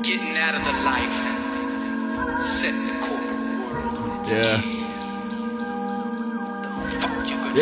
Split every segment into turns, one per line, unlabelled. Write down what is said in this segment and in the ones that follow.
Getting out of the life, setting the corporate world on its head. The fuck you gonna do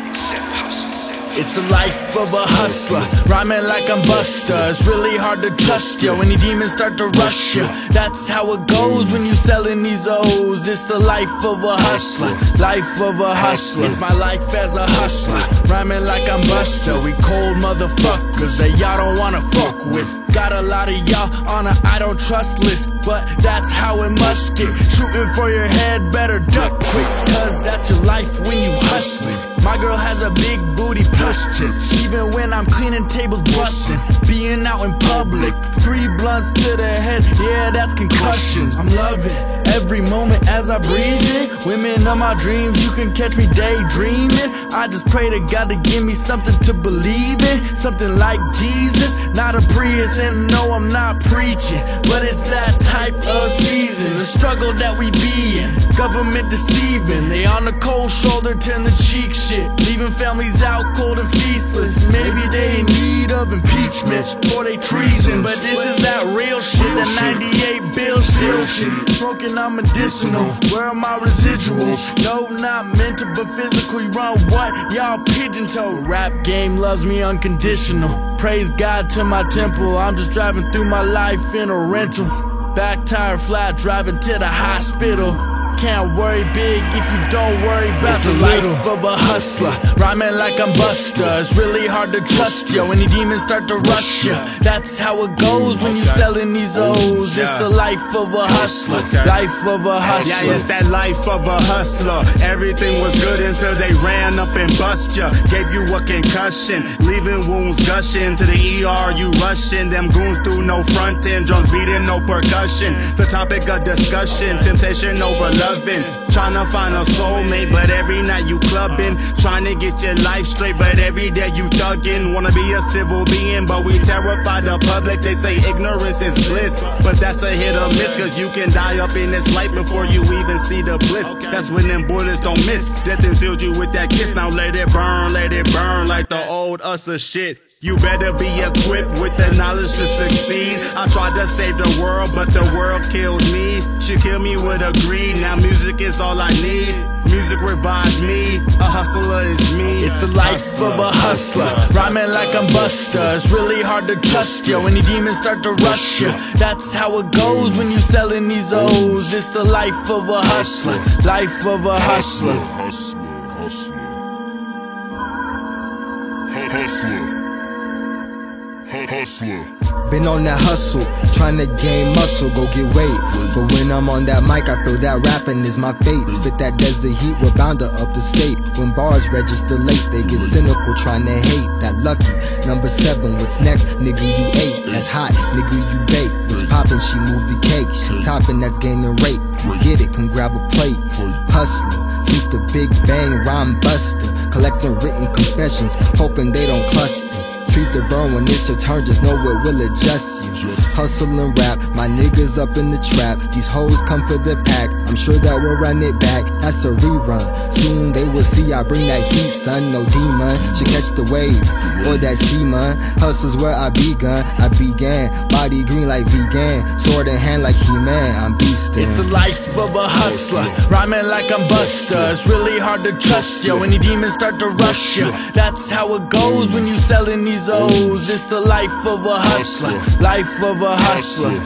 except hustle?
It's the life of a hustler, rhyming like I'm Buster. It's really hard to trust you when these demons start to rush you. That's how it goes when you selling these O's. It's the life of a hustler, life of a hustler. It's my life as a hustler, rhyming like I'm Buster. We cold motherfuckers that y'all don't wanna fuck with. Got a lot of y'all on a I don't trust list, but that's how it must get. Shooting for your head, better duck quick, cause that's your life when you hustling. My girl has a big booty plus tits, even when I'm cleaning tables busting. Being out in public, 3 blunts to the head, yeah, that's concussions. I'm loving every moment as I breathe in. Women of my dreams, you can catch me daydreaming. I just pray to God to give me something to believe in, something like Jesus, not a Prius. And no, I'm not preaching, but it's that type of season, the struggle that we be in. Government deceiving, they on the cold shoulder, turn the cheek shit, leaving families out cold and feastless. Maybe they in need of impeachment for they treason, but this is that real shit, that 98 bill shit. Smoking on medicinal, where are my residuals? No, not mental, but physical. You run what? Y'all pigeon-toed. Rap game loves me unconditional. Praise God to my temple. I'm just driving through my life in a rental. Back tire flat, driving to the hospital. Can't worry big if you don't worry about the life of a hustler, rhyming like I'm Buster. It's really hard to trust you when these demons start to rush you. That's how it goes when you selling these O's. It's the life of a hustler, life of a hustler.
Yeah, it's that life of a hustler. Everything was good until they ran up and bust ya. Gave you a concussion, leaving wounds gushing. To the ER you rushing, them goons through no front end, drums beating no percussion. The topic of discussion, temptation over loving. Tryna find a soulmate, but every night you clubbing. Trying to get your life straight, but every day you thugging. Wanna be a civil being, but we terrify the public. They say ignorance is bliss, but that's a hit or miss, cause you can die up in this light before you even see the bliss. That's when them bullets don't miss. Death then sealed you with that kiss. Now let it burn like the old Usher shit. You better be equipped with the knowledge to succeed. I tried to save the world, but the world killed me. She killed me with a greed. Now music is all I need. Music revives me. A hustler is me.
It's the life of a hustler, rhyming like I'm Buster. It's really hard to trust you when these demons start to rush you. That's how it goes when you selling these O's. It's the life of a hustler, life of a hustler.
Been on that hustle, tryna gain muscle, go get weight. But when I'm on that mic, I feel that rapping is my fate. Spit that desert heat, we're bound to up the state. When bars register late, they get cynical, tryna hate. That lucky, number 7, what's next? Nigga, you ate, that's hot, nigga, you bake. Was poppin', she moved the cake. She toppin', that's gaining rate. You get it, come grab a plate. Hustler, since the Big Bang, rhyme buster. Collecting written confessions, hoping they don't cluster. Trees that burn when it's your turn, just know it will adjust you. Hustle and rap, my niggas up in the trap. These hoes come for the pack, I'm sure that we'll run it back. That's a rerun, soon they will see I bring that heat, son. No demon should catch the wave, or that seaman. Hustle's where I begun, I began. Body green like vegan, sword in hand like He-Man, I'm beastin'.
It's the life of a hustler, rhyming like I'm Buster. It's really hard to trust you when these demons start to rush you. That's how it goes when you selling these O's. It's the life of a hustler, life of a hustler.